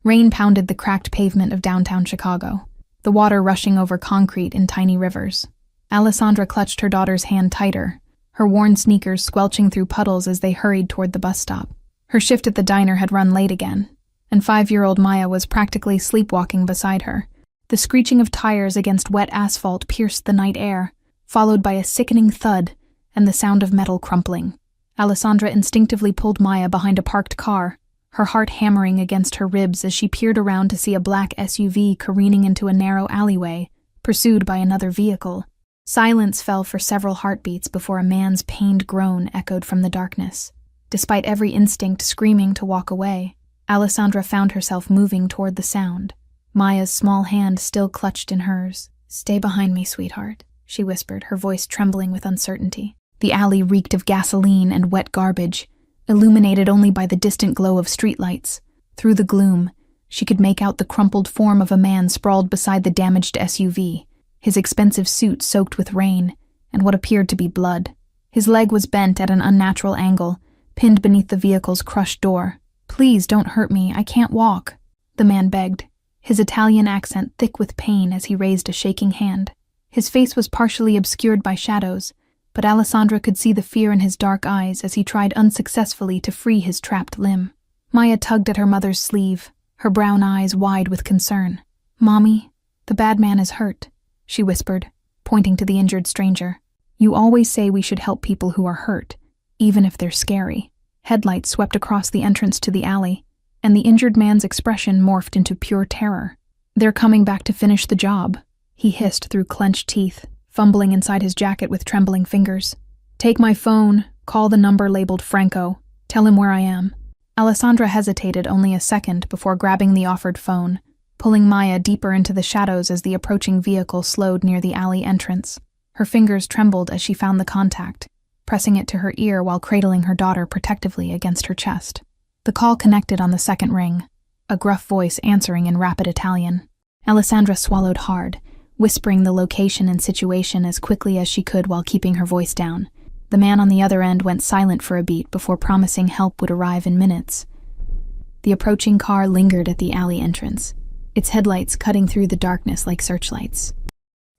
Rain pounded the cracked pavement of downtown Chicago, the water rushing over concrete in tiny rivers. Alessandra clutched her daughter's hand tighter, her worn sneakers squelching through puddles as they hurried toward the bus stop. Her shift at the diner had run late again, and 5-year-old Maya was practically sleepwalking beside her. The screeching of tires against wet asphalt pierced the night air, followed by a sickening thud and the sound of metal crumpling. Alessandra instinctively pulled Maya behind a parked car, her heart hammering against her ribs as she peered around to see a black SUV careening into a narrow alleyway, pursued by another vehicle. Silence fell for several heartbeats before a man's pained groan echoed from the darkness. Despite every instinct screaming to walk away, Alessandra found herself moving toward the sound, Maya's small hand still clutched in hers. "Stay behind me, sweetheart," she whispered, her voice trembling with uncertainty. The alley reeked of gasoline and wet garbage, illuminated only by the distant glow of streetlights. Through the gloom, she could make out the crumpled form of a man sprawled beside the damaged SUV, his expensive suit soaked with rain and what appeared to be blood. His leg was bent at an unnatural angle, pinned beneath the vehicle's crushed door. "Please don't hurt me, I can't walk," the man begged, his Italian accent thick with pain as he raised a shaking hand. His face was partially obscured by shadows, but Alessandra could see the fear in his dark eyes as he tried unsuccessfully to free his trapped limb. Maya tugged at her mother's sleeve, her brown eyes wide with concern. "Mommy, the bad man is hurt," she whispered, pointing to the injured stranger. "You always say we should help people who are hurt, even if they're scary." Headlights swept across the entrance to the alley, and the injured man's expression morphed into pure terror. "They're coming back to finish the job," he hissed through clenched teeth, fumbling inside his jacket with trembling fingers. "Take my phone, call the number labeled Franco, tell him where I am." Alessandra hesitated only a second before grabbing the offered phone, pulling Maya deeper into the shadows as the approaching vehicle slowed near the alley entrance. Her fingers trembled as she found the contact, pressing it to her ear while cradling her daughter protectively against her chest. The call connected on the second ring, a gruff voice answering in rapid Italian. Alessandra swallowed hard, whispering the location and situation as quickly as she could while keeping her voice down. The man on the other end went silent for a beat before promising help would arrive in minutes. The approaching car lingered at the alley entrance, its headlights cutting through the darkness like searchlights.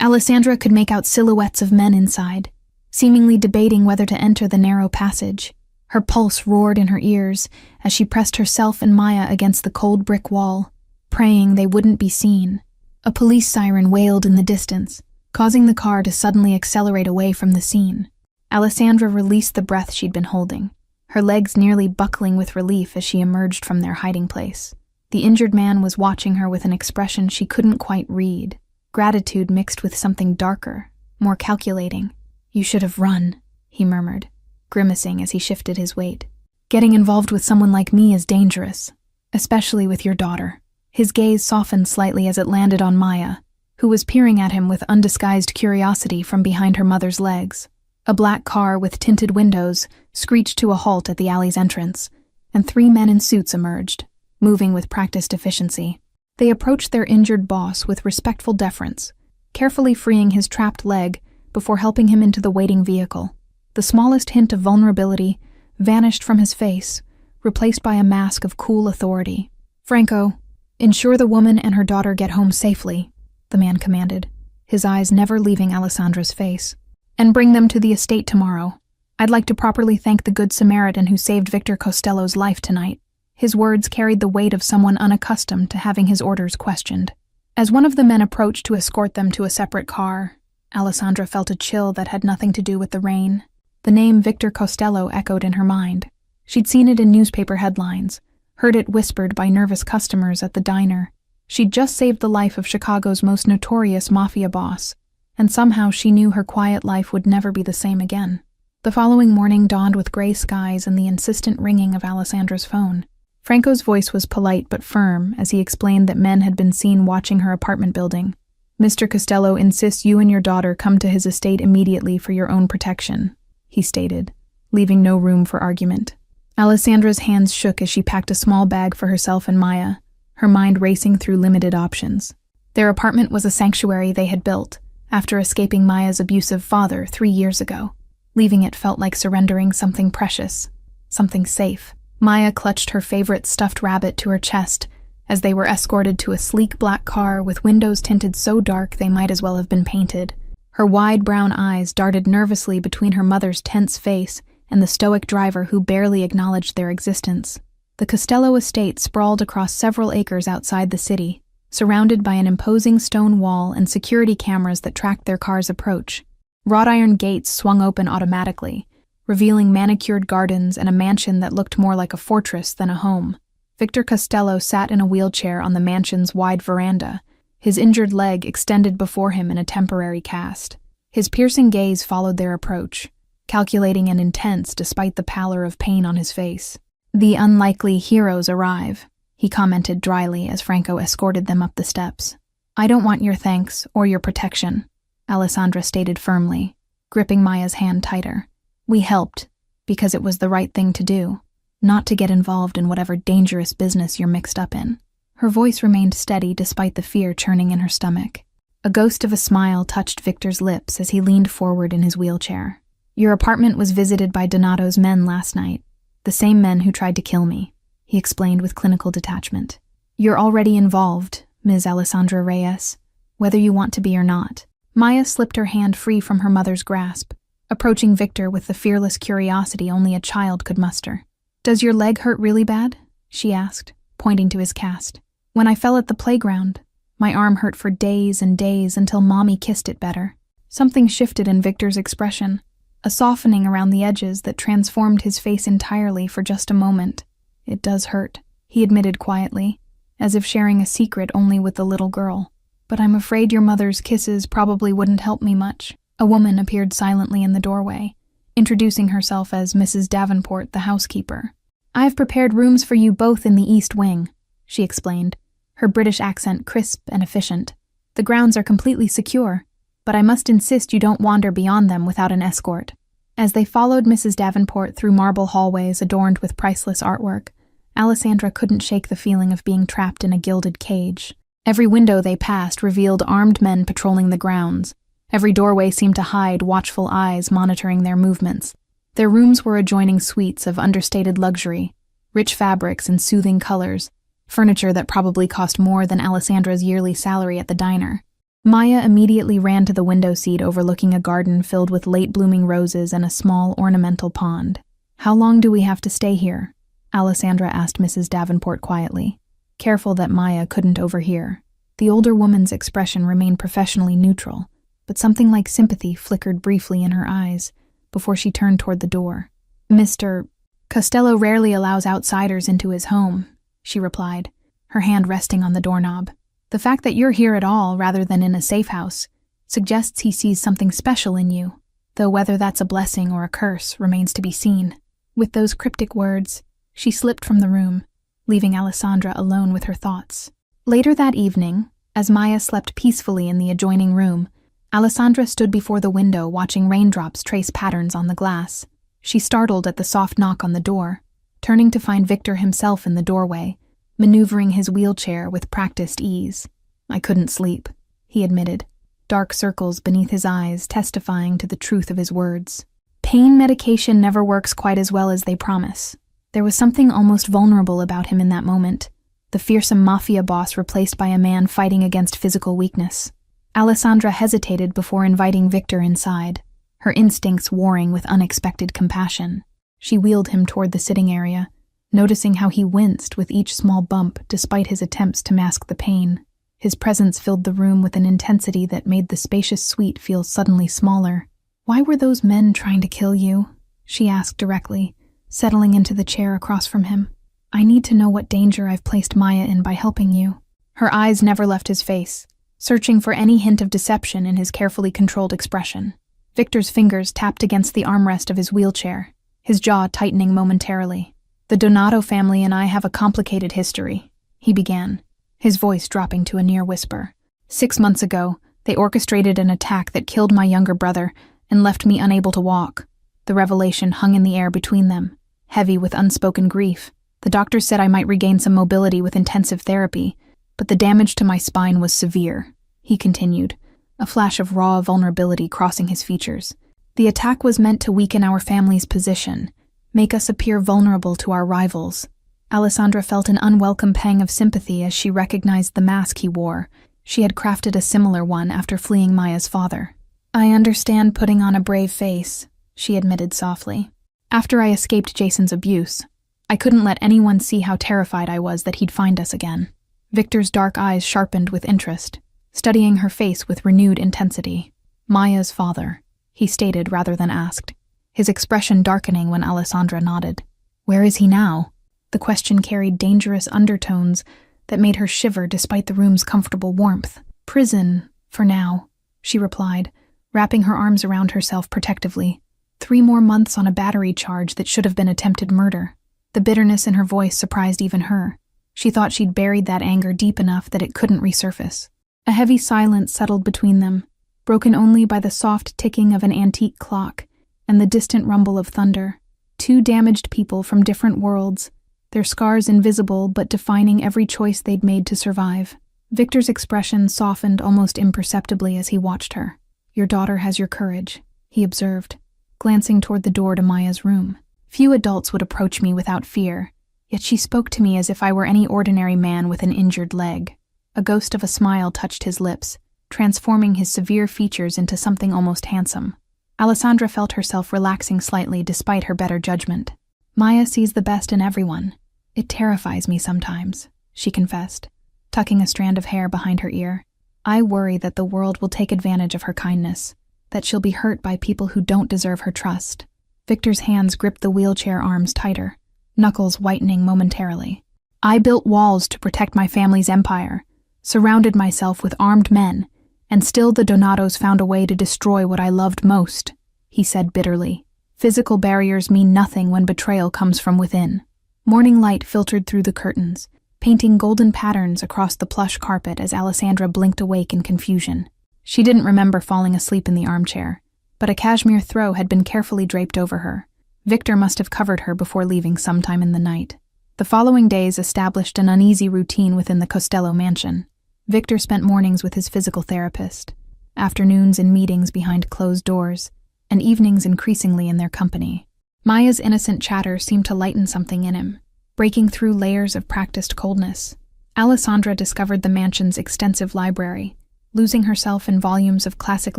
Alessandra could make out silhouettes of men inside, seemingly debating whether to enter the narrow passage. Her pulse roared in her ears as she pressed herself and Maya against the cold brick wall, praying they wouldn't be seen. A police siren wailed in the distance, causing the car to suddenly accelerate away from the scene. Alessandra released the breath she'd been holding, her legs nearly buckling with relief as she emerged from their hiding place. The injured man was watching her with an expression she couldn't quite read, gratitude mixed with something darker, more calculating. "You should have run," he murmured, grimacing as he shifted his weight. "Getting involved with someone like me is dangerous, especially with your daughter." His gaze softened slightly as it landed on Maya, who was peering at him with undisguised curiosity from behind her mother's legs. A black car with tinted windows screeched to a halt at the alley's entrance, and 3 men in suits emerged, moving with practiced efficiency. They approached their injured boss with respectful deference, carefully freeing his trapped leg before helping him into the waiting vehicle. The smallest hint of vulnerability vanished from his face, replaced by a mask of cool authority. "Franco, ensure the woman and her daughter get home safely," the man commanded, his eyes never leaving Alessandra's face. "And bring them to the estate tomorrow. I'd like to properly thank the Good Samaritan who saved Victor Costello's life tonight." His words carried the weight of someone unaccustomed to having his orders questioned. As one of the men approached to escort them to a separate car, Alessandra felt a chill that had nothing to do with the rain. The name Victor Costello echoed in her mind. She'd seen it in newspaper headlines, heard it whispered by nervous customers at the diner. She'd just saved the life of Chicago's most notorious Mafia boss, and somehow she knew her quiet life would never be the same again. The following morning dawned with gray skies and the insistent ringing of Alessandra's phone. Franco's voice was polite but firm as he explained that men had been seen watching her apartment building. "Mr. Costello insists you and your daughter come to his estate immediately for your own protection," he stated, leaving no room for argument. Alessandra's hands shook as she packed a small bag for herself and Maya, her mind racing through limited options. Their apartment was a sanctuary they had built after escaping Maya's abusive father 3 years ago. Leaving it felt like surrendering something precious, something safe. Maya clutched her favorite stuffed rabbit to her chest, as they were escorted to a sleek black car with windows tinted so dark they might as well have been painted. Her wide brown eyes darted nervously between her mother's tense face and the stoic driver who barely acknowledged their existence. The Costello estate sprawled across several acres outside the city, surrounded by an imposing stone wall and security cameras that tracked their car's approach. Wrought iron gates swung open automatically, revealing manicured gardens and a mansion that looked more like a fortress than a home. Victor Costello sat in a wheelchair on the mansion's wide veranda, his injured leg extended before him in a temporary cast. His piercing gaze followed their approach, calculating and intense despite the pallor of pain on his face. "The unlikely heroes arrive," he commented dryly as Franco escorted them up the steps. "I don't want your thanks or your protection," Alessandra stated firmly, gripping Maya's hand tighter. "We helped because it was the right thing to do, not to get involved in whatever dangerous business you're mixed up in." Her voice remained steady despite the fear churning in her stomach. A ghost of a smile touched Victor's lips as he leaned forward in his wheelchair. "Your apartment was visited by Donato's men last night, the same men who tried to kill me," he explained with clinical detachment. "You're already involved, Ms. Alessandra Reyes, whether you want to be or not." Maya slipped her hand free from her mother's grasp, approaching Victor with the fearless curiosity only a child could muster. "Does your leg hurt really bad?" she asked, pointing to his cast. "When I fell at the playground, my arm hurt for days and days until Mommy kissed it better." Something shifted in Victor's expression, a softening around the edges that transformed his face entirely for just a moment. "It does hurt," he admitted quietly, as if sharing a secret only with the little girl. "But I'm afraid your mother's kisses probably wouldn't help me much." A woman appeared silently in the doorway, introducing herself as Mrs. Davenport, the housekeeper. "I have prepared rooms for you both in the East Wing," she explained, her British accent crisp and efficient. "The grounds are completely secure, but I must insist you don't wander beyond them without an escort." As they followed Mrs. Davenport through marble hallways adorned with priceless artwork, Alessandra couldn't shake the feeling of being trapped in a gilded cage. Every window they passed revealed armed men patrolling the grounds. Every doorway seemed to hide watchful eyes monitoring their movements. Their rooms were adjoining suites of understated luxury, rich fabrics and soothing colors, furniture that probably cost more than Alessandra's yearly salary at the diner. Maya immediately ran to the window seat overlooking a garden filled with late-blooming roses and a small ornamental pond. "How long do we have to stay here?" Alessandra asked Mrs. Davenport quietly, careful that Maya couldn't overhear. The older woman's expression remained professionally neutral, but something like sympathy flickered briefly in her eyes before she turned toward the door. "Mr. Costello rarely allows outsiders into his home," she replied, her hand resting on the doorknob. "The fact that you're here at all rather than in a safe house suggests he sees something special in you, though whether that's a blessing or a curse remains to be seen." With those cryptic words, she slipped from the room, leaving Alessandra alone with her thoughts. Later that evening, as Maya slept peacefully in the adjoining room, Alessandra stood before the window watching raindrops trace patterns on the glass. She startled at the soft knock on the door, turning to find Victor himself in the doorway, maneuvering his wheelchair with practiced ease. "I couldn't sleep," he admitted, dark circles beneath his eyes testifying to the truth of his words. Pain medication never works quite as well as they promise. There was something almost vulnerable about him in that moment, the fearsome Mafia boss replaced by a man fighting against physical weakness. Alessandra hesitated before inviting Victor inside, her instincts warring with unexpected compassion. She wheeled him toward the sitting area, noticing how he winced with each small bump despite his attempts to mask the pain. His presence filled the room with an intensity that made the spacious suite feel suddenly smaller. "Why were those men trying to kill you?" she asked directly, settling into the chair across from him. "I need to know what danger I've placed Maya in by helping you." Her eyes never left his face, searching for any hint of deception in his carefully controlled expression. Victor's fingers tapped against the armrest of his wheelchair, his jaw tightening momentarily. "The Donato family and I have a complicated history," he began, his voice dropping to a near whisper. 6 months ago, they orchestrated an attack that killed my younger brother and left me unable to walk. The revelation hung in the air between them, heavy with unspoken grief. The doctors said I might regain some mobility with intensive therapy, but the damage to my spine was severe, he continued, a flash of raw vulnerability crossing his features. The attack was meant to weaken our family's position, make us appear vulnerable to our rivals. Alessandra felt an unwelcome pang of sympathy as she recognized the mask he wore. She had crafted a similar one after fleeing Maya's father. "I understand putting on a brave face," she admitted softly. "After I escaped Jason's abuse, I couldn't let anyone see how terrified I was that he'd find us again." Victor's dark eyes sharpened with interest, studying her face with renewed intensity. "Maya's father," he stated rather than asked, his expression darkening when Alessandra nodded. "Where is he now?" The question carried dangerous undertones that made her shiver despite the room's comfortable warmth. "Prison, for now," she replied, wrapping her arms around herself protectively. 3 more months on a battery charge that should have been attempted murder. The bitterness in her voice surprised even her. She thought she'd buried that anger deep enough that it couldn't resurface. A heavy silence settled between them, broken only by the soft ticking of an antique clock and the distant rumble of thunder. 2 damaged people from different worlds, their scars invisible but defining every choice they'd made to survive. Victor's expression softened almost imperceptibly as he watched her. "Your daughter has your courage," he observed, glancing toward the door to Maya's room. "Few adults would approach me without fear, yet she spoke to me as if I were any ordinary man with an injured leg." A ghost of a smile touched his lips, transforming his severe features into something almost handsome. Alessandra felt herself relaxing slightly despite her better judgment. "Maya sees the best in everyone. It terrifies me sometimes," she confessed, tucking a strand of hair behind her ear. "I worry that the world will take advantage of her kindness, that she'll be hurt by people who don't deserve her trust." Victor's hands gripped the wheelchair arms tighter, knuckles whitening momentarily. "I built walls to protect my family's empire, surrounded myself with armed men, and still the Donatos found a way to destroy what I loved most," he said bitterly. "Physical barriers mean nothing when betrayal comes from within." Morning light filtered through the curtains, painting golden patterns across the plush carpet as Alessandra blinked awake in confusion. She didn't remember falling asleep in the armchair, but a cashmere throw had been carefully draped over her. Victor must have covered her before leaving sometime in the night. The following days established an uneasy routine within the Costello mansion. Victor spent mornings with his physical therapist, afternoons in meetings behind closed doors, and evenings increasingly in their company. Maya's innocent chatter seemed to lighten something in him, breaking through layers of practiced coldness. Alessandra discovered the mansion's extensive library, losing herself in volumes of classic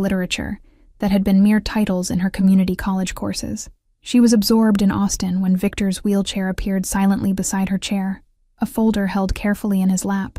literature that had been mere titles in her community college courses. She was absorbed in Austin when Victor's wheelchair appeared silently beside her chair, a folder held carefully in his lap.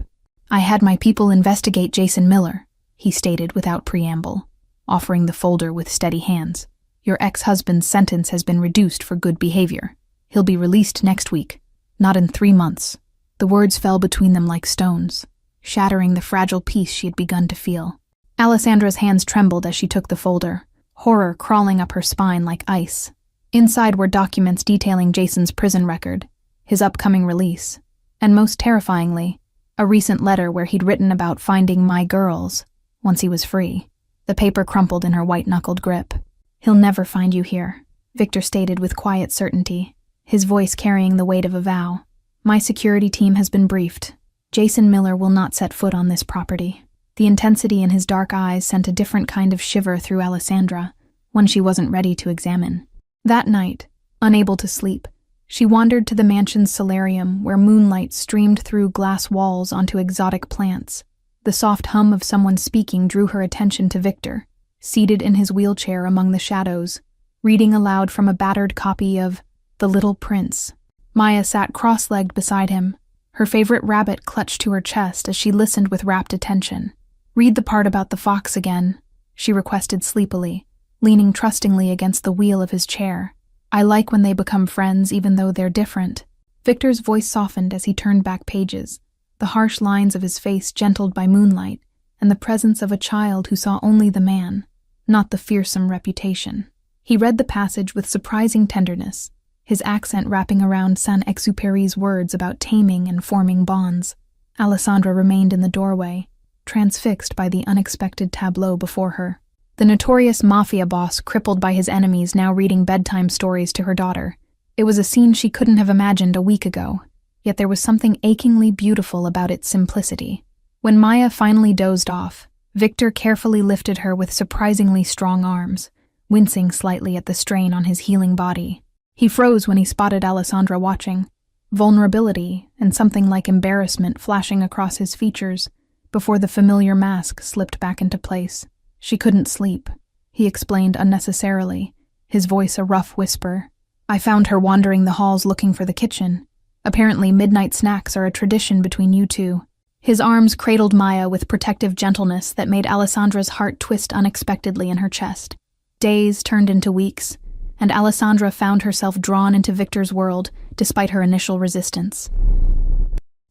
"I had my people investigate Jason Miller," he stated without preamble, offering the folder with steady hands. "Your ex-husband's sentence has been reduced for good behavior. He'll be released next week, not in 3 months." The words fell between them like stones, shattering the fragile peace she had begun to feel. Alessandra's hands trembled as she took the folder, horror crawling up her spine like ice. Inside were documents detailing Jason's prison record, his upcoming release, and most terrifyingly, a recent letter where he'd written about finding my girls once he was free. The paper crumpled in her white-knuckled grip. "He'll never find you here," Victor stated with quiet certainty, his voice carrying the weight of a vow. "My security team has been briefed. Jason Miller will not set foot on this property." The intensity in his dark eyes sent a different kind of shiver through Alessandra, one she wasn't ready to examine. That night, unable to sleep, she wandered to the mansion's solarium where moonlight streamed through glass walls onto exotic plants. The soft hum of someone speaking drew her attention to Victor, seated in his wheelchair among the shadows, reading aloud from a battered copy of The Little Prince. Maya sat cross-legged beside him, her favorite rabbit clutched to her chest as she listened with rapt attention. "Read the part about the fox again," she requested sleepily, leaning trustingly against the wheel of his chair. "I like when they become friends even though they're different." Victor's voice softened as he turned back pages, the harsh lines of his face gentled by moonlight and the presence of a child who saw only the man, not the fearsome reputation. He read the passage with surprising tenderness, his accent wrapping around Saint-Exupéry's words about taming and forming bonds. Alessandra remained in the doorway, transfixed by the unexpected tableau before her. The notorious Mafia boss crippled by his enemies now reading bedtime stories to her daughter. It was a scene she couldn't have imagined a week ago, yet there was something achingly beautiful about its simplicity. When Maya finally dozed off, Victor carefully lifted her with surprisingly strong arms, wincing slightly at the strain on his healing body. He froze when he spotted Alessandra watching, vulnerability and something like embarrassment flashing across his features before the familiar mask slipped back into place. She couldn't sleep, he explained unnecessarily, his voice a rough whisper. I found her wandering the halls looking for the kitchen. Apparently midnight snacks are a tradition between you two. His arms cradled Maya with protective gentleness that made Alessandra's heart twist unexpectedly in her chest. Days turned into weeks, and Alessandra found herself drawn into Victor's world despite her initial resistance.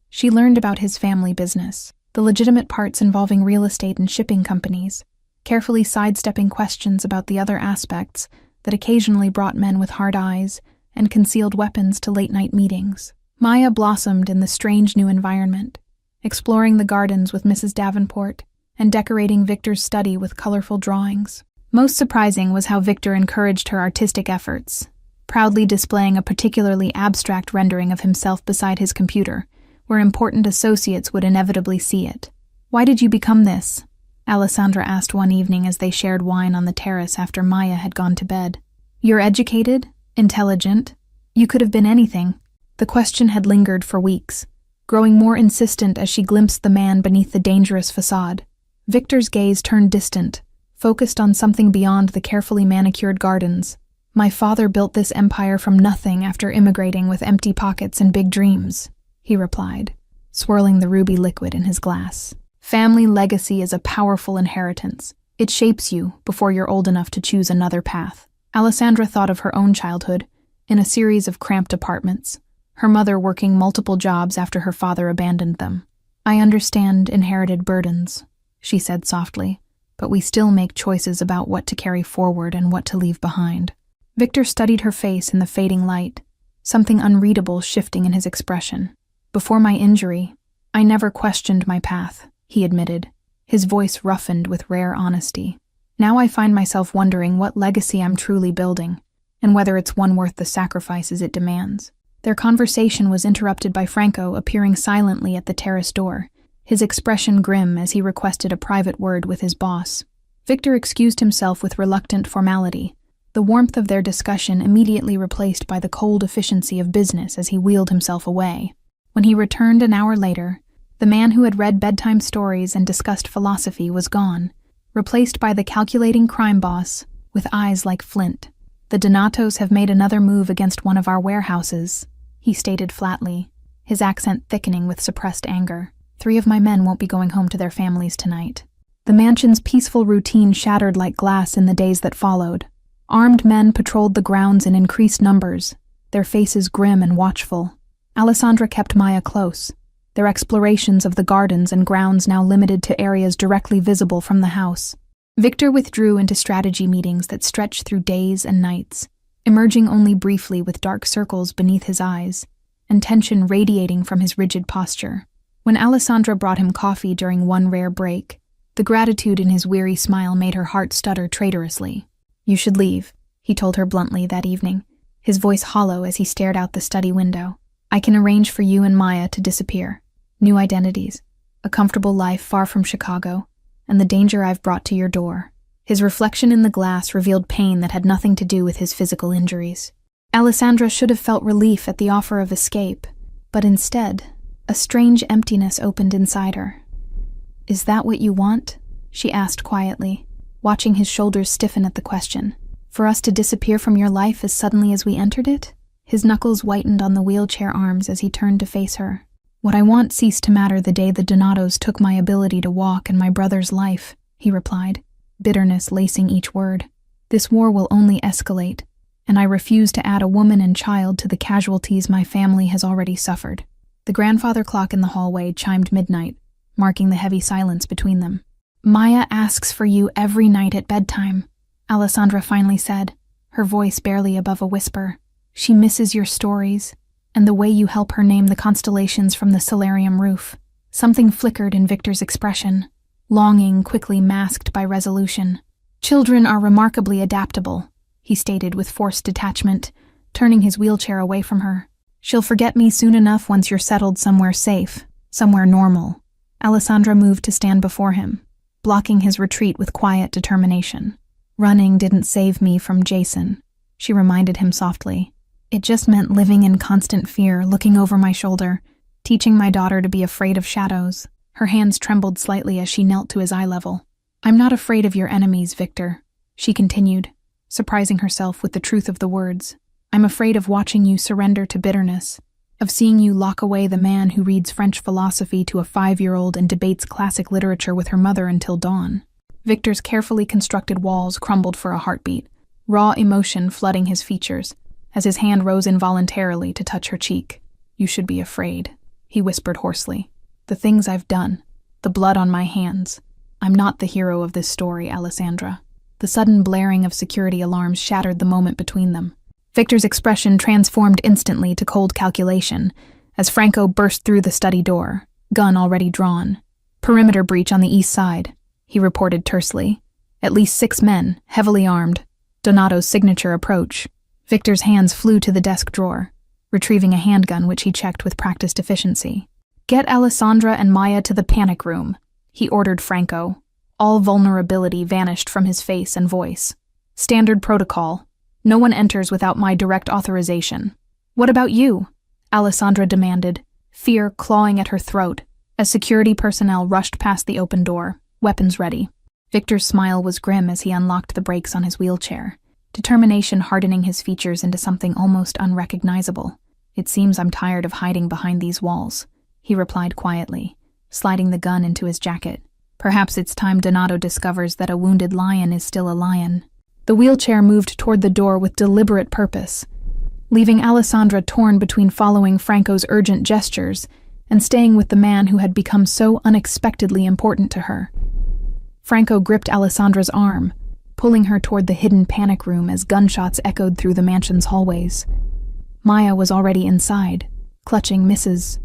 She learned about his family business, the legitimate parts involving real estate and shipping companies, carefully sidestepping questions about the other aspects that occasionally brought men with hard eyes and concealed weapons to late-night meetings. Maya blossomed in the strange new environment, exploring the gardens with Mrs. Davenport and decorating Victor's study with colorful drawings. Most surprising was how Victor encouraged her artistic efforts, proudly displaying a particularly abstract rendering of himself beside his computer, where important associates would inevitably see it. Why did you become this? Alessandra asked one evening as they shared wine on the terrace after Maya had gone to bed. You're educated, intelligent. You could have been anything. The question had lingered for weeks, growing more insistent as she glimpsed the man beneath the dangerous facade. Victor's gaze turned distant, focused on something beyond the carefully manicured gardens. My father built this empire from nothing after immigrating with empty pockets and big dreams, he replied, swirling the ruby liquid in his glass. Family legacy is a powerful inheritance. It shapes you before you're old enough to choose another path. Alessandra thought of her own childhood, in a series of cramped apartments, her mother working multiple jobs after her father abandoned them. I understand inherited burdens, she said softly, but we still make choices about what to carry forward and what to leave behind. Victor studied her face in the fading light, something unreadable shifting in his expression. Before my injury, I never questioned my path, he admitted, his voice roughened with rare honesty. Now I find myself wondering what legacy I'm truly building, and whether it's one worth the sacrifices it demands. Their conversation was interrupted by Franco appearing silently at the terrace door, his expression grim as he requested a private word with his boss. Victor excused himself with reluctant formality, the warmth of their discussion immediately replaced by the cold efficiency of business as he wheeled himself away. When he returned an hour later, the man who had read bedtime stories and discussed philosophy was gone, replaced by the calculating crime boss with eyes like flint. The Donatos have made another move against one of our warehouses, he stated flatly, his accent thickening with suppressed anger. 3 of my men won't be going home to their families tonight. The mansion's peaceful routine shattered like glass in the days that followed. Armed men patrolled the grounds in increased numbers, their faces grim and watchful. Alessandra kept Maya close, their explorations of the gardens and grounds now limited to areas directly visible from the house. Victor withdrew into strategy meetings that stretched through days and nights, emerging only briefly with dark circles beneath his eyes, and tension radiating from his rigid posture. When Alessandra brought him coffee during one rare break, the gratitude in his weary smile made her heart stutter traitorously. You should leave, he told her bluntly that evening, his voice hollow as he stared out the study window. I can arrange for you and Maya to disappear. New identities, a comfortable life far from Chicago, and the danger I've brought to your door. His reflection in the glass revealed pain that had nothing to do with his physical injuries. Alessandra should have felt relief at the offer of escape, but instead, a strange emptiness opened inside her. Is that what you want? She asked quietly, watching his shoulders stiffen at the question. For us to disappear from your life as suddenly as we entered it? His knuckles whitened on the wheelchair arms as he turned to face her. What I want ceased to matter the day the Donatos took my ability to walk and my brother's life, he replied, bitterness lacing each word. This war will only escalate, and I refuse to add a woman and child to the casualties my family has already suffered. The grandfather clock in the hallway chimed midnight, marking the heavy silence between them. Maya asks for you every night at bedtime, Alessandra finally said, her voice barely above a whisper. She misses your stories, and the way you help her name the constellations from the solarium roof. Something flickered in Victor's expression, longing quickly masked by resolution. Children are remarkably adaptable, he stated with forced detachment, turning his wheelchair away from her. She'll forget me soon enough once you're settled somewhere safe, somewhere normal. Alessandra moved to stand before him, blocking his retreat with quiet determination. Running didn't save me from Jason, she reminded him softly. It just meant living in constant fear, looking over my shoulder, teaching my daughter to be afraid of shadows. Her hands trembled slightly as she knelt to his eye level. I'm not afraid of your enemies, Victor, she continued, surprising herself with the truth of the words. I'm afraid of watching you surrender to bitterness, of seeing you lock away the man who reads French philosophy to a 5-year-old and debates classic literature with her mother until dawn. Victor's carefully constructed walls crumbled for a heartbeat, raw emotion flooding his features, as his hand rose involuntarily to touch her cheek. You should be afraid, he whispered hoarsely. The things I've done, the blood on my hands. I'm not the hero of this story, Alessandra. The sudden blaring of security alarms shattered the moment between them. Victor's expression transformed instantly to cold calculation as Franco burst through the study door, gun already drawn. Perimeter breach on the east side, he reported tersely. At least 6 men, heavily armed. Donato's signature approach. Victor's hands flew to the desk drawer, retrieving a handgun which he checked with practiced efficiency. Get Alessandra and Maya to the panic room, he ordered Franco. All vulnerability vanished from his face and voice. Standard protocol. No one enters without my direct authorization. What about you? Alessandra demanded, fear clawing at her throat, as security personnel rushed past the open door, weapons ready. Victor's smile was grim as he unlocked the brakes on his wheelchair, determination hardening his features into something almost unrecognizable. It seems I'm tired of hiding behind these walls, he replied quietly, sliding the gun into his jacket. Perhaps it's time Donato discovers that a wounded lion is still a lion. The wheelchair moved toward the door with deliberate purpose, leaving Alessandra torn between following Franco's urgent gestures and staying with the man who had become so unexpectedly important to her. Franco gripped Alessandra's arm, pulling her toward the hidden panic room as gunshots echoed through the mansion's hallways. Maya was already inside, clutching Mrs.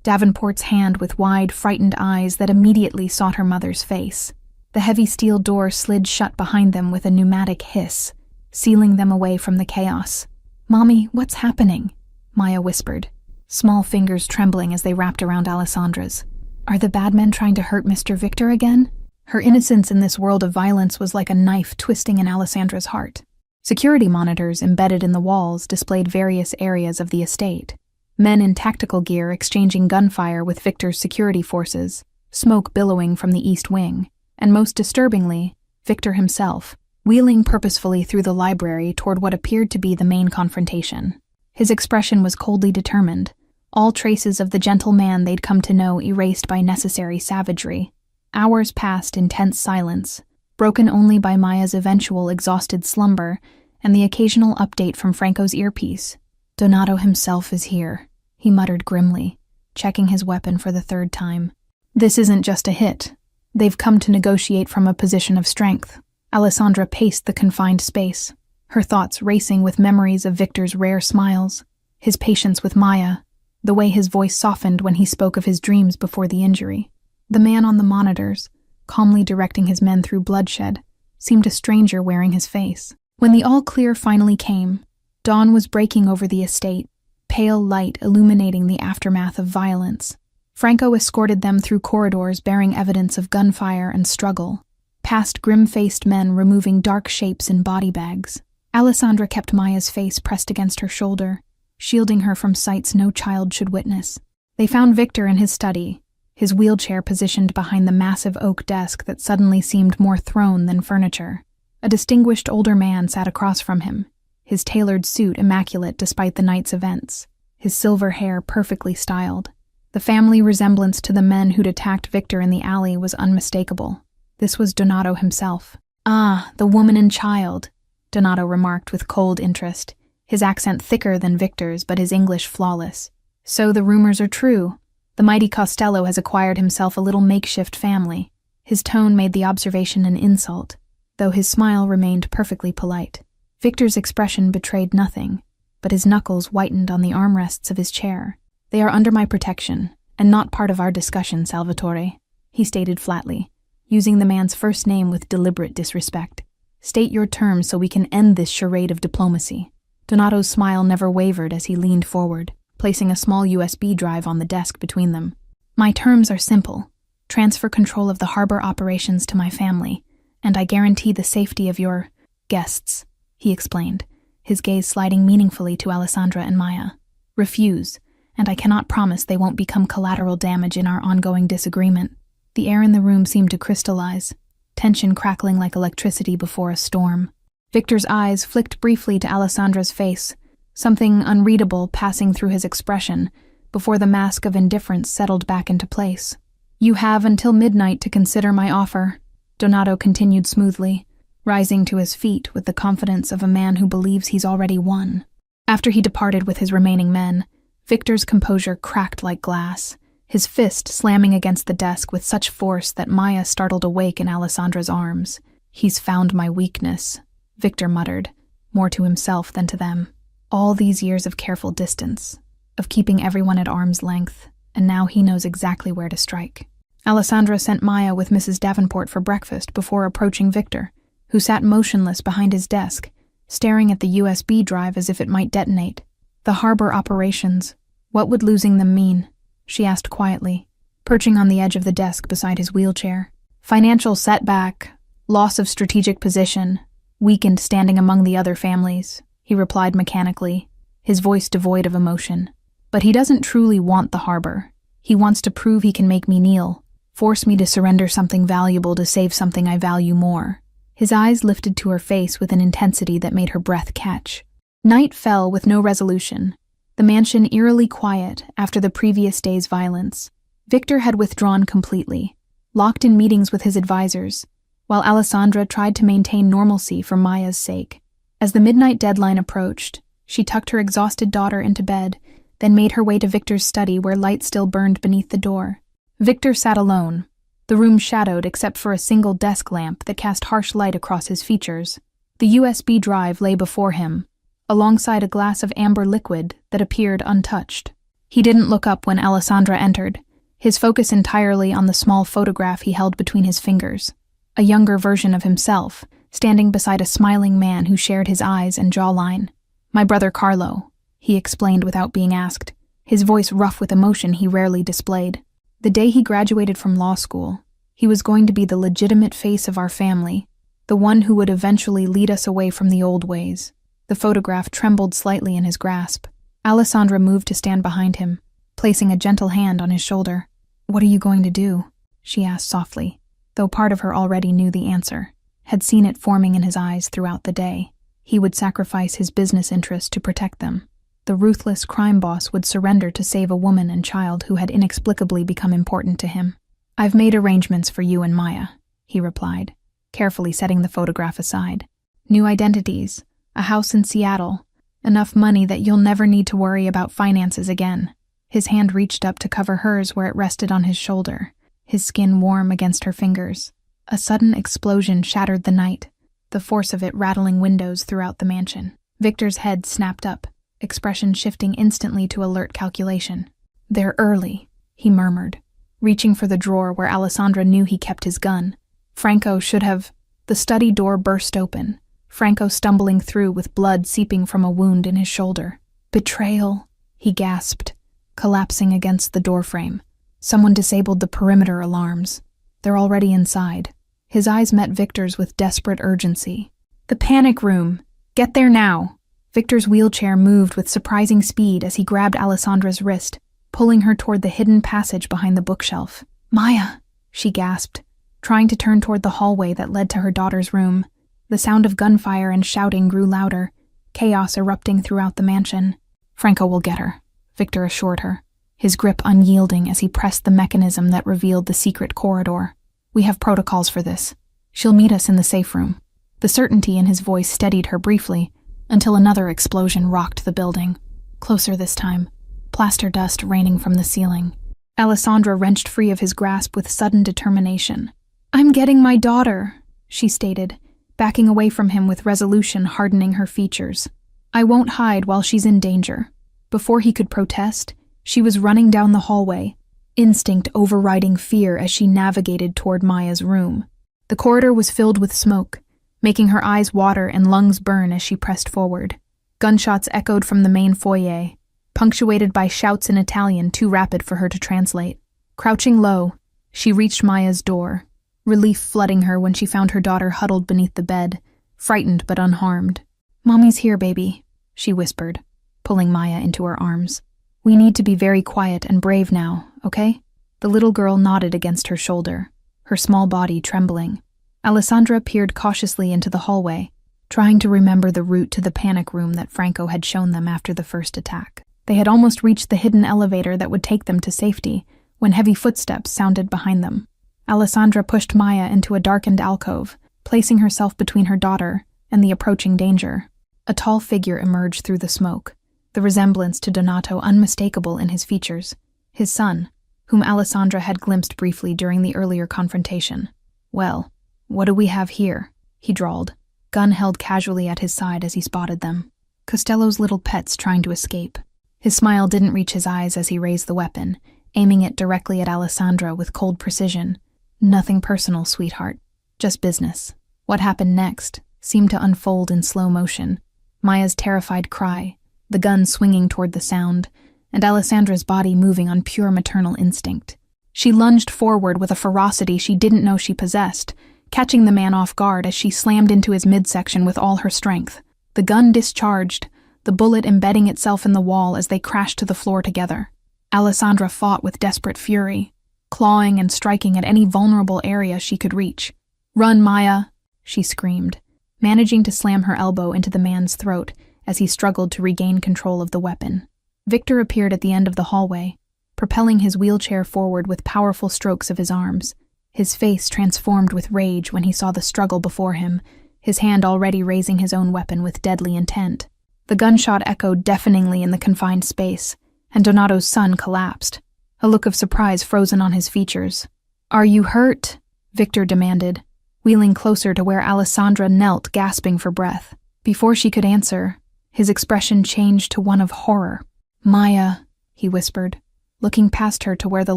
Davenport's hand with wide, frightened eyes that immediately sought her mother's face. The heavy steel door slid shut behind them with a pneumatic hiss, sealing them away from the chaos. "Mommy, what's happening?" Maya whispered, small fingers trembling as they wrapped around Alessandra's. "Are the bad men trying to hurt Mr. Victor again?" Her innocence in this world of violence was like a knife twisting in Alessandra's heart. Security monitors embedded in the walls displayed various areas of the estate. Men in tactical gear exchanging gunfire with Victor's security forces, smoke billowing from the east wing, and most disturbingly, Victor himself, wheeling purposefully through the library toward what appeared to be the main confrontation. His expression was coldly determined, all traces of the gentle man they'd come to know erased by necessary savagery. Hours passed in tense silence, broken only by Maya's eventual exhausted slumber and the occasional update from Franco's earpiece. "Donato himself is here," he muttered grimly, checking his weapon for the 3rd time. "This isn't just a hit. They've come to negotiate from a position of strength." Alessandra paced the confined space, her thoughts racing with memories of Victor's rare smiles, his patience with Maya, the way his voice softened when he spoke of his dreams before the injury. The man on the monitors, calmly directing his men through bloodshed, seemed a stranger wearing his face. When the all-clear finally came, dawn was breaking over the estate, pale light illuminating the aftermath of violence. Franco escorted them through corridors bearing evidence of gunfire and struggle, past grim-faced men removing dark shapes in body bags. Alessandra kept Maya's face pressed against her shoulder, shielding her from sights no child should witness. They found Victor in his study, his wheelchair positioned behind the massive oak desk that suddenly seemed more throne than furniture. A distinguished older man sat across from him, his tailored suit immaculate despite the night's events, his silver hair perfectly styled. The family resemblance to the men who'd attacked Victor in the alley was unmistakable. This was Donato himself. "Ah, the woman and child," Donato remarked with cold interest, his accent thicker than Victor's but his English flawless. "So the rumors are true. The mighty Costello has acquired himself a little makeshift family." His tone made the observation an insult, though his smile remained perfectly polite. Victor's expression betrayed nothing, but his knuckles whitened on the armrests of his chair. "They are under my protection, and not part of our discussion, Salvatore," he stated flatly, using the man's first name with deliberate disrespect. "State your terms so we can end this charade of diplomacy." Donato's smile never wavered as he leaned forward, placing a small USB drive on the desk between them. "My terms are simple. Transfer control of the harbor operations to my family, and I guarantee the safety of your guests," he explained, his gaze sliding meaningfully to Alessandra and Maya. "Refuse, and I cannot promise they won't become collateral damage in our ongoing disagreement." The air in the room seemed to crystallize, tension crackling like electricity before a storm. Victor's eyes flicked briefly to Alessandra's face, something unreadable passing through his expression, before the mask of indifference settled back into place. "You have until midnight to consider my offer," Donato continued smoothly, rising to his feet with the confidence of a man who believes he's already won. After he departed with his remaining men, Victor's composure cracked like glass, his fist slamming against the desk with such force that Maya startled awake in Alessandra's arms. "He's found my weakness," Victor muttered, more to himself than to them. All these years of careful distance, of keeping everyone at arm's length, and now he knows exactly where to strike. Alessandra sent Maya with Mrs. Davenport for breakfast before approaching Victor, who sat motionless behind his desk, staring at the USB drive as if it might detonate. "The harbor operations, what would losing them mean?" she asked quietly, perching on the edge of the desk beside his wheelchair. "Financial setback, loss of strategic position, weakened standing among the other families," he replied mechanically, his voice devoid of emotion. "But he doesn't truly want the harbor. He wants to prove he can make me kneel, force me to surrender something valuable to save something I value more." His eyes lifted to her face with an intensity that made her breath catch. Night fell with no resolution, the mansion eerily quiet after the previous day's violence. Victor had withdrawn completely, locked in meetings with his advisors, while Alessandra tried to maintain normalcy for Maya's sake. As the midnight deadline approached, she tucked her exhausted daughter into bed, then made her way to Victor's study where light still burned beneath the door. Victor sat alone, the room shadowed except for a single desk lamp that cast harsh light across his features. The USB drive lay before him, alongside a glass of amber liquid that appeared untouched. He didn't look up when Alessandra entered, his focus entirely on the small photograph he held between his fingers. A younger version of himself, standing beside a smiling man who shared his eyes and jawline. "My brother Carlo," he explained without being asked, his voice rough with emotion he rarely displayed. "The day he graduated from law school, he was going to be the legitimate face of our family, the one who would eventually lead us away from the old ways." The photograph trembled slightly in his grasp. Alessandra moved to stand behind him, placing a gentle hand on his shoulder. "What are you going to do?" she asked softly, though part of her already knew the answer, had seen it forming in his eyes throughout the day. He would sacrifice his business interests to protect them. The ruthless crime boss would surrender to save a woman and child who had inexplicably become important to him. "I've made arrangements for you and Maya," he replied, carefully setting the photograph aside. "New identities, a house in Seattle, enough money that you'll never need to worry about finances again." His hand reached up to cover hers where it rested on his shoulder, his skin warm against her fingers. A sudden explosion shattered the night, the force of it rattling windows throughout the mansion. Victor's head snapped up, expression shifting instantly to alert calculation. "They're early," he murmured, reaching for the drawer where Alessandra knew he kept his gun. Franco should have... The study door burst open, Franco stumbling through with blood seeping from a wound in his shoulder. "Betrayal," he gasped, collapsing against the doorframe. Someone disabled the perimeter alarms. They're already inside. His eyes met Victor's with desperate urgency. "The panic room! Get there now!" Victor's wheelchair moved with surprising speed as he grabbed Alessandra's wrist, pulling her toward the hidden passage behind the bookshelf. "Maya!" she gasped, trying to turn toward the hallway that led to her daughter's room. The sound of gunfire and shouting grew louder, chaos erupting throughout the mansion. "Franco will get her," Victor assured her, his grip unyielding as he pressed the mechanism that revealed the secret corridor. "We have protocols for this. She'll meet us in the safe room." The certainty in his voice steadied her briefly, until another explosion rocked the building. Closer this time, plaster dust raining from the ceiling. Alessandra wrenched free of his grasp with sudden determination. "I'm getting my daughter," she stated, backing away from him with resolution hardening her features. "I won't hide while she's in danger." Before he could protest, she was running down the hallway, instinct overriding fear as she navigated toward Maya's room. The corridor was filled with smoke, making her eyes water and lungs burn as she pressed forward. Gunshots echoed from the main foyer, punctuated by shouts in Italian too rapid for her to translate. Crouching low, she reached Maya's door, relief flooding her when she found her daughter huddled beneath the bed, frightened but unharmed. "Mommy's here, baby," she whispered, pulling Maya into her arms. "We need to be very quiet and brave now, okay?" The little girl nodded against her shoulder, her small body trembling. Alessandra peered cautiously into the hallway, trying to remember the route to the panic room that Franco had shown them after the first attack. They had almost reached the hidden elevator that would take them to safety when heavy footsteps sounded behind them. Alessandra pushed Maya into a darkened alcove, placing herself between her daughter and the approaching danger. A tall figure emerged through the smoke, the resemblance to Donato unmistakable in his features, his son, whom Alessandra had glimpsed briefly during the earlier confrontation. "Well, what do we have here?" he drawled, gun held casually at his side as he spotted them. Costello's little pets trying to escape. His smile didn't reach his eyes as he raised the weapon, aiming it directly at Alessandra with cold precision. "Nothing personal, sweetheart. Just business." What happened next seemed to unfold in slow motion. Maya's terrified cry, the gun swinging toward the sound, and Alessandra's body moving on pure maternal instinct. She lunged forward with a ferocity she didn't know she possessed, catching the man off guard as she slammed into his midsection with all her strength. The gun discharged, the bullet embedding itself in the wall as they crashed to the floor together. Alessandra fought with desperate fury, clawing and striking at any vulnerable area she could reach. "Run, Maya!" she screamed, managing to slam her elbow into the man's throat as he struggled to regain control of the weapon. Victor appeared at the end of the hallway, propelling his wheelchair forward with powerful strokes of his arms. His face transformed with rage when he saw the struggle before him, his hand already raising his own weapon with deadly intent. The gunshot echoed deafeningly in the confined space, and Donato's son collapsed, a look of surprise frozen on his features. "Are you hurt?" Victor demanded, wheeling closer to where Alessandra knelt, gasping for breath. Before she could answer, his expression changed to one of horror. "Maya," he whispered, looking past her to where the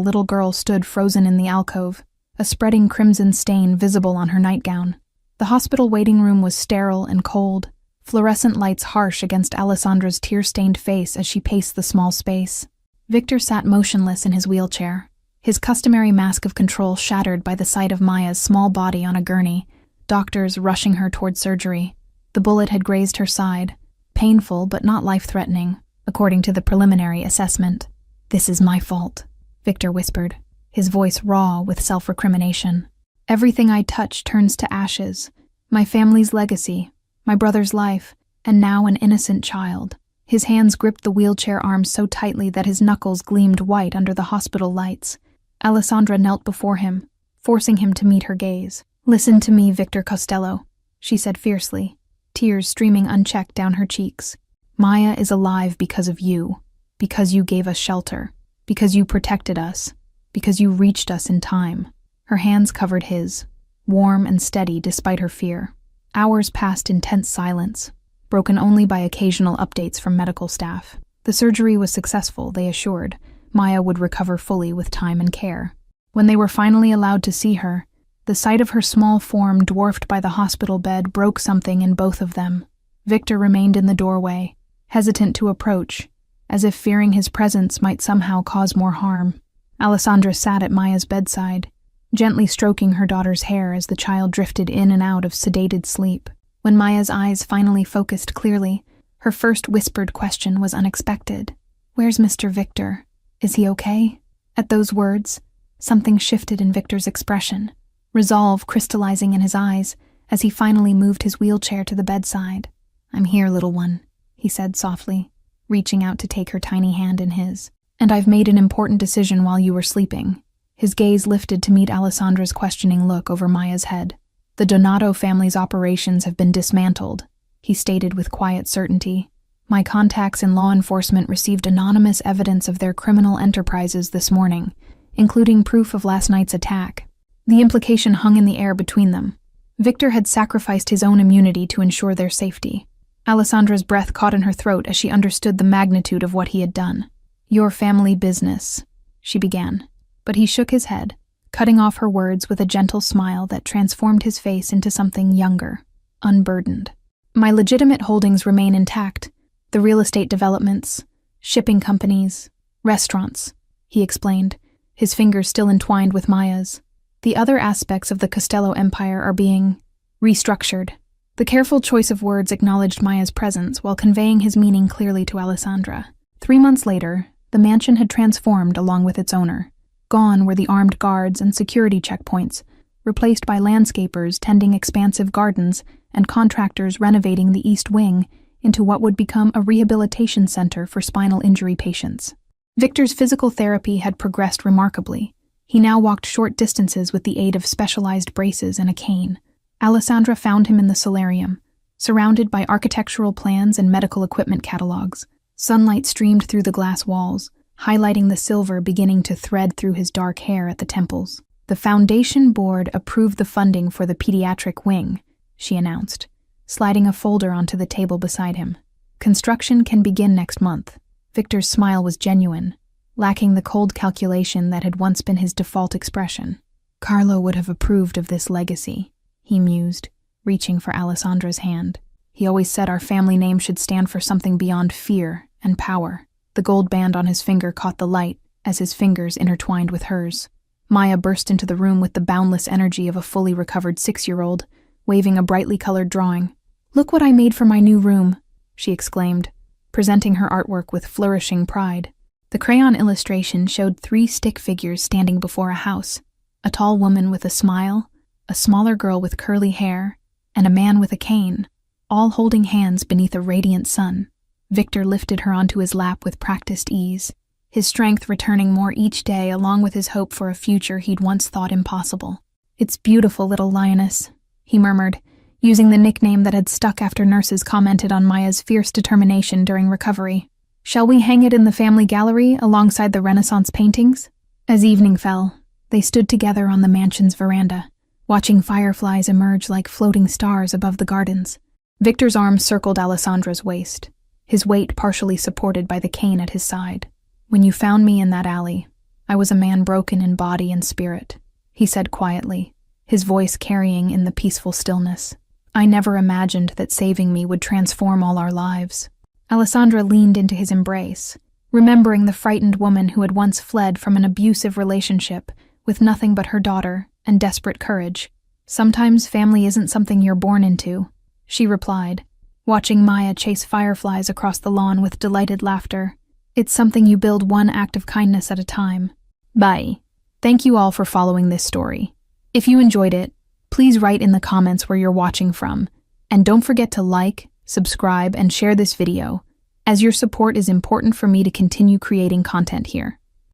little girl stood frozen in the alcove, a spreading crimson stain visible on her nightgown. The hospital waiting room was sterile and cold, fluorescent lights harsh against Alessandra's tear-stained face as she paced the small space. Victor sat motionless in his wheelchair, his customary mask of control shattered by the sight of Maya's small body on a gurney, doctors rushing her toward surgery. The bullet had grazed her side, painful but not life-threatening, according to the preliminary assessment. "This is my fault," Victor whispered, his voice raw with self-recrimination. "Everything I touch turns to ashes. My family's legacy, my brother's life, and now an innocent child." His hands gripped the wheelchair arms so tightly that his knuckles gleamed white under the hospital lights. Alessandra knelt before him, forcing him to meet her gaze. "Listen to me, Victor Costello," she said fiercely, tears streaming unchecked down her cheeks. "Maya is alive because of you, because you gave us shelter, because you protected us, because you reached us in time." Her hands covered his, warm and steady despite her fear. Hours passed in tense silence, broken only by occasional updates from medical staff. The surgery was successful, they assured. Maya would recover fully with time and care. When they were finally allowed to see her, the sight of her small form dwarfed by the hospital bed broke something in both of them. Victor remained in the doorway, hesitant to approach, as if fearing his presence might somehow cause more harm. Alessandra sat at Maya's bedside, gently stroking her daughter's hair as the child drifted in and out of sedated sleep. When Maya's eyes finally focused clearly, her first whispered question was unexpected. "Where's Mr. Victor? Is he okay?" At those words, something shifted in Victor's expression, resolve crystallizing in his eyes as he finally moved his wheelchair to the bedside. "I'm here, little one," he said softly, reaching out to take her tiny hand in his. "And I've made an important decision while you were sleeping." His gaze lifted to meet Alessandra's questioning look over Maya's head. "The Donato family's operations have been dismantled," he stated with quiet certainty. "My contacts in law enforcement received anonymous evidence of their criminal enterprises this morning, including proof of last night's attack." The implication hung in the air between them. Victor had sacrificed his own immunity to ensure their safety. Alessandra's breath caught in her throat as she understood the magnitude of what he had done. "Your family business," she began, but he shook his head, cutting off her words with a gentle smile that transformed his face into something younger, unburdened. "My legitimate holdings remain intact. The real estate developments, shipping companies, restaurants," he explained, his fingers still entwined with Maya's. "The other aspects of the Costello empire are being restructured." The careful choice of words acknowledged Maya's presence while conveying his meaning clearly to Alessandra. 3 months later, the mansion had transformed along with its owner. Gone were the armed guards and security checkpoints, replaced by landscapers tending expansive gardens and contractors renovating the East Wing into what would become a rehabilitation center for spinal injury patients. Victor's physical therapy had progressed remarkably. He now walked short distances with the aid of specialized braces and a cane. Alessandra found him in the solarium, surrounded by architectural plans and medical equipment catalogs. Sunlight streamed through the glass walls, highlighting the silver beginning to thread through his dark hair at the temples. "The Foundation Board approved the funding for the pediatric wing," she announced, sliding a folder onto the table beside him. "Construction can begin next month." Victor's smile was genuine, lacking the cold calculation that had once been his default expression. Carlo would have approved of this legacy, he mused, reaching for Alessandra's hand. He always said our family name should stand for something beyond fear and power. The gold band on his finger caught the light as his fingers intertwined with hers. Maya burst into the room with the boundless energy of a fully recovered 6-year-old, waving a brightly colored drawing. "Look what I made for my new room," she exclaimed, presenting her artwork with flourishing pride. The crayon illustration showed 3 stick figures standing before a house: a tall woman with a smile, a smaller girl with curly hair, and a man with a cane, all holding hands beneath a radiant sun. Victor lifted her onto his lap with practiced ease, his strength returning more each day along with his hope for a future he'd once thought impossible. "It's beautiful, little lioness," he murmured, using the nickname that had stuck after nurses commented on Maya's fierce determination during recovery. "Shall we hang it in the family gallery alongside the Renaissance paintings?" As evening fell, they stood together on the mansion's veranda, watching fireflies emerge like floating stars above the gardens. Victor's arm circled Alessandra's waist, his weight partially supported by the cane at his side. "When you found me in that alley, I was a man broken in body and spirit," he said quietly, his voice carrying in the peaceful stillness. "I never imagined that saving me would transform all our lives." Alessandra leaned into his embrace, remembering the frightened woman who had once fled from an abusive relationship with nothing but her daughter and desperate courage. "Sometimes family isn't something you're born into," she replied, watching Maya chase fireflies across the lawn with delighted laughter. "It's something you build one act of kindness at a time." Bye. Thank you all for following this story. If you enjoyed it, please write in the comments where you're watching from, and don't forget to like, subscribe, and share this video, as your support is important for me to continue creating content here.